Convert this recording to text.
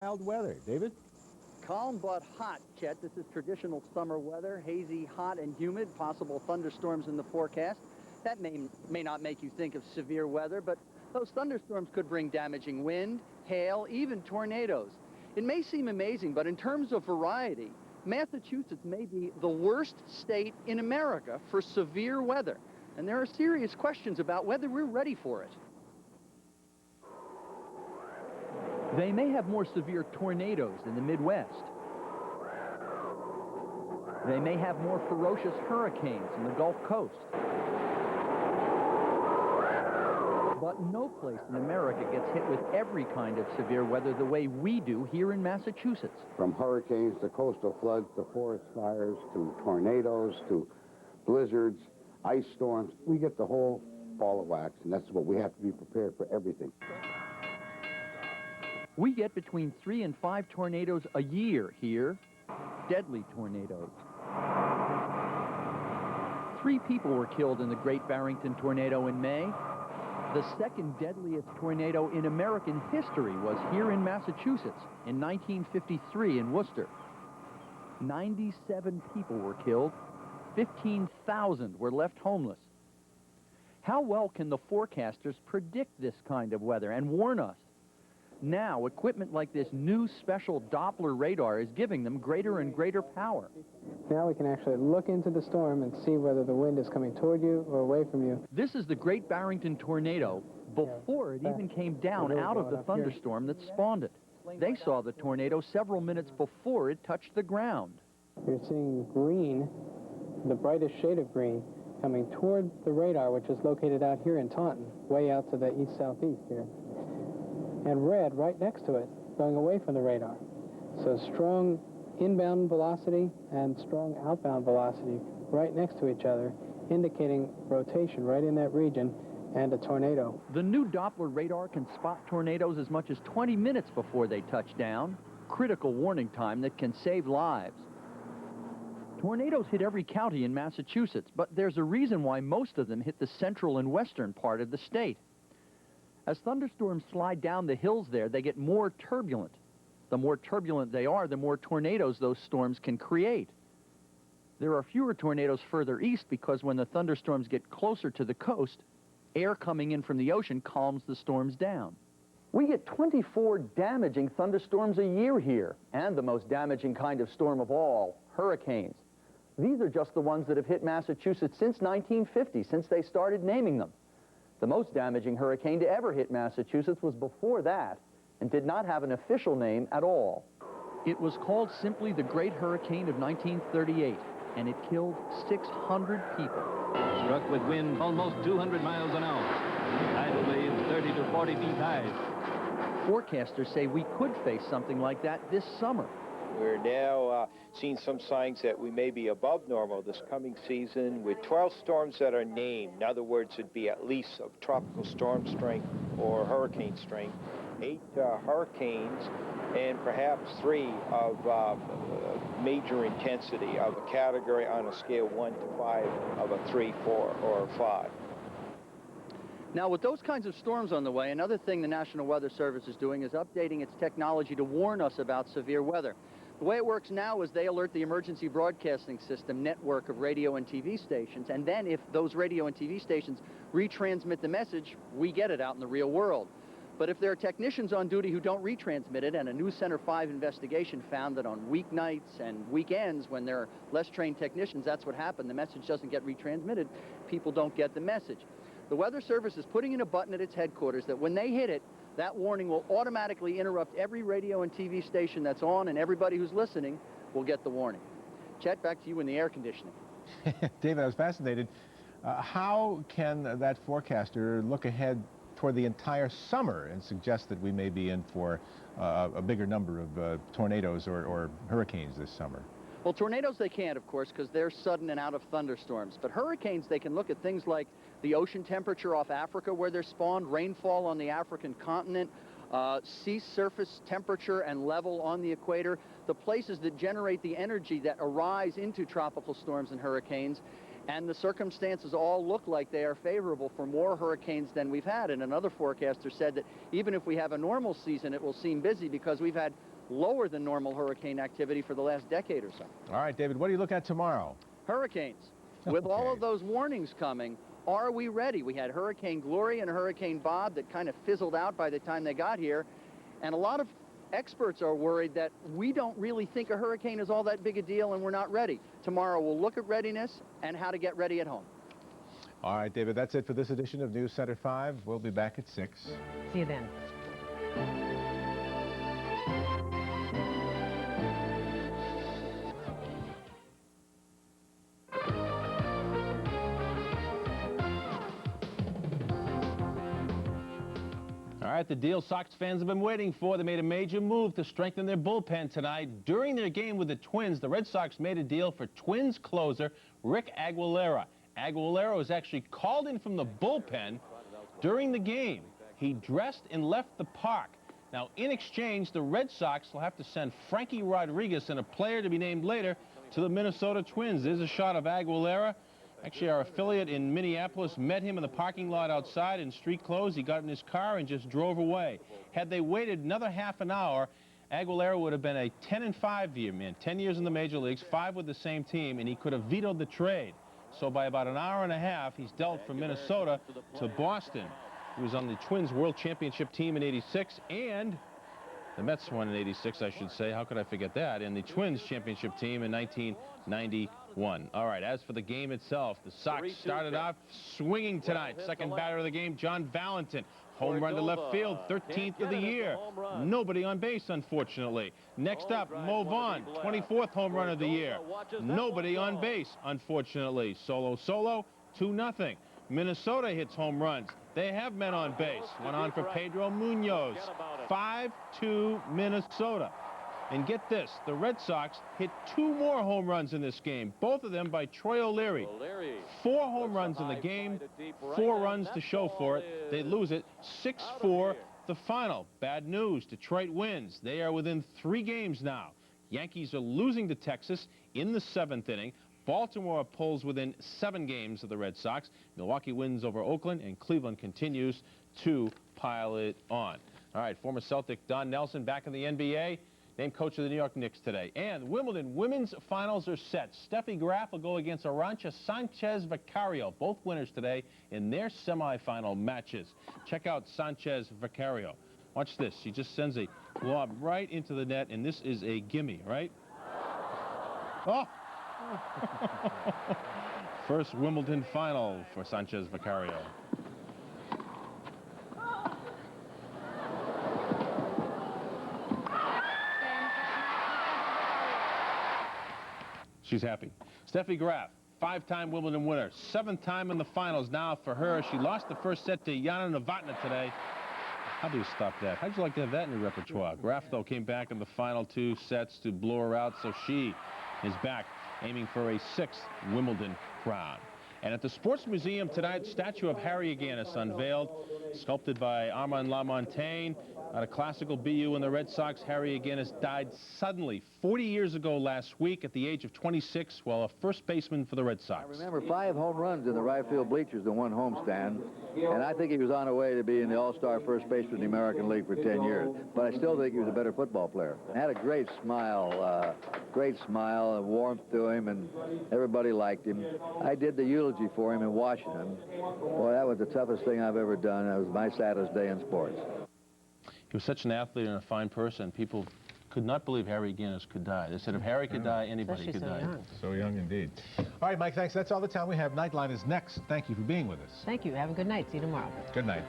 Mild weather. David? Calm but hot, Chet. This is traditional summer weather. Hazy, hot, and humid. Possible thunderstorms in the forecast. That may not make you think of severe weather, but those thunderstorms could bring damaging wind, hail, even tornadoes. It may seem amazing, but in terms of variety, Massachusetts may be the worst state in America for severe weather. And there are serious questions about whether we're ready for it. They may have more severe tornadoes in the Midwest. They may have more ferocious hurricanes in the Gulf Coast. But no place in America gets hit with every kind of severe weather the way we do here in Massachusetts. From hurricanes to coastal floods to forest fires to tornadoes to blizzards, ice storms, we get the whole ball of wax, and that's what we have to be prepared for everything. We get between 3 and 5 tornadoes a year here, deadly tornadoes. 3 people were killed in the Great Barrington tornado in May. The second deadliest tornado in American history was here in Massachusetts in 1953 in Worcester. 97 people were killed. 15,000 were left homeless. How well can the forecasters predict this kind of weather and warn us? Now, equipment like this new special Doppler radar is giving them greater and greater power. Now we can actually look into the storm and see whether the wind is coming toward you or away from you. This is the Great Barrington tornado before it even came down out of the thunderstorm that spawned it. They saw the tornado several minutes before it touched the ground. You're seeing green, the brightest shade of green, coming toward the radar, which is located out here in Taunton, way out to the east-southeast here. And red right next to it, going away from the radar. So strong inbound velocity and strong outbound velocity right next to each other, indicating rotation right in that region and a tornado. The new Doppler radar can spot tornadoes as much as 20 minutes before they touch down, critical warning time that can save lives. Tornadoes hit every county in Massachusetts, but there's a reason why most of them hit the central and western part of the state. As thunderstorms slide down the hills there, they get more turbulent. The more turbulent they are, the more tornadoes those storms can create. There are fewer tornadoes further east because when the thunderstorms get closer to the coast, air coming in from the ocean calms the storms down. We get 24 damaging thunderstorms a year here, and the most damaging kind of storm of all, hurricanes. These are just the ones that have hit Massachusetts since 1950, since they started naming them. The most damaging hurricane to ever hit Massachusetts was before that and did not have an official name at all. It was called simply the Great Hurricane of 1938, and it killed 600 people. Struck with winds almost 200 miles an hour. Tidal waves 30 to 40 feet high. Forecasters say we could face something like that this summer. We're now seeing some signs that we may be above normal this coming season with 12 storms that are named. In other words, it'd be at least of tropical storm strength or hurricane strength, 8 hurricanes, and perhaps 3 of major intensity of a category on a scale 1 to 5 of a 3, 4, or 5. Now, with those kinds of storms on the way, another thing the National Weather Service is doing is updating its technology to warn us about severe weather. The way it works now is they alert the emergency broadcasting system network of radio and TV stations, and then if those radio and TV stations retransmit the message, we get it out in the real world. But if there are technicians on duty who don't retransmit it, and a News Center 5 investigation found that on weeknights and weekends when there are less trained technicians, that's what happened. The message doesn't get retransmitted. People don't get the message. The Weather Service is putting in a button at its headquarters that when they hit it, that warning will automatically interrupt every radio and TV station that's on, and everybody who's listening will get the warning. Chet, back to you in the air conditioning. David, I was fascinated. How can that forecaster look ahead toward the entire summer and suggest that we may be in for a bigger number of tornadoes or hurricanes this summer? Well, tornadoes they can't, of course, because they're sudden and out of thunderstorms. But hurricanes, they can look at things like the ocean temperature off Africa where they're spawned, rainfall on the African continent, sea surface temperature and level on the equator, the places that generate the energy that arise into tropical storms and hurricanes, And the circumstances all look like they are favorable for more hurricanes than we've had. And another forecaster said that even if we have a normal season, it will seem busy because we've had lower than normal hurricane activity for the last decade or so. All right, David, what do you look at tomorrow? Hurricanes. With all of those warnings coming, are we ready? We had Hurricane Gloria and Hurricane Bob that kind of fizzled out by the time they got here. And a lot of experts are worried that we don't really think a hurricane is all that big a deal and we're not ready. Tomorrow we'll look at readiness and how to get ready at home. All right, David, that's it for this edition of News Center 5. We'll be back at 6. See you then. All right, the deal Sox fans have been waiting for. They made a major move to strengthen their bullpen tonight. During their game with the Twins, the Red Sox made a deal for Twins closer Rick Aguilera. Aguilera was actually called in from the bullpen during the game. He dressed and left the park. Now, in exchange, the Red Sox will have to send Frankie Rodriguez and a player to be named later to the Minnesota Twins. There's a shot of Aguilera. Actually, our affiliate in Minneapolis met him in the parking lot outside in street clothes. He got in his car and just drove away. Had they waited another half an hour, Aguilera would have been a 10-5 year man, 10 years in the major leagues, 5 with the same team, and he could have vetoed the trade. So by about an hour and a half, he's dealt from Minnesota to Boston. He was on the Twins World Championship team in '86, and the Mets won in '86, I should say. How could I forget that? And the Twins championship team in 1991. All right, as for the game itself, the Sox started off swinging tonight. Second batter of the game, John Valentin. Home run to left field, 13th of the year. Nobody on base, unfortunately. Next up, Mo Vaughn, 24th home run of the year. Nobody on base, unfortunately. Solo, 2-0. Minnesota hits home runs. They have men on base. One on for Pedro Munoz. 5-2 Minnesota. And get this, the Red Sox hit 2 more home runs in this game, both of them by Troy O'Leary. 4 home runs in the game, 4 runs to show for it. They lose it 6-4 the final. Bad news, Detroit wins. They are within 3 games now. Yankees are losing to Texas in the 7th inning. Baltimore pulls within 7 games of the Red Sox. Milwaukee wins over Oakland, and Cleveland continues to pile it on. All right, former Celtic Don Nelson back in the NBA, named coach of the New York Knicks today. And Wimbledon women's finals are set. Steffi Graf will go against Arantxa Sanchez Vicario, both winners today in their semifinal matches. Check out Sanchez Vicario. Watch this. She just sends a lob right into the net, and this is a gimme, right? Oh! First Wimbledon final for Sanchez Vicario. She's happy. Steffi Graf, 5-time Wimbledon winner, 7th time in the finals now for her. She lost the first set to Yana Novotná today. How do you stop that? How'd you like to have that in your repertoire? Graf, though, came back in the final 2 sets to blow her out, so she is back aiming for a 6th Wimbledon crown. And at the Sports Museum tonight, statue of Harry Aganis unveiled, sculpted by Armand Lamontagne. At a classical BU in the Red Sox, Harry Aganis died suddenly 40 years ago last week at the age of 26 while a first baseman for the Red Sox. I remember 5 home runs in the right field bleachers and 1 homestand, and I think he was on the way to being the all-star first baseman in the American League for 10 years. But I still think he was a better football player. He had a great smile and warmth to him, and everybody liked him. I did the eulogy for him in Washington. Boy, that was the toughest thing I've ever done. That was my saddest day in sports. He was such an athlete and a fine person. People could not believe Harry Aganis could die. They said if Harry could die, anybody could die. So young indeed. All right, Mike, thanks. That's all the time we have. Nightline is next. Thank you for being with us. Thank you. Have a good night. See you tomorrow. Good night.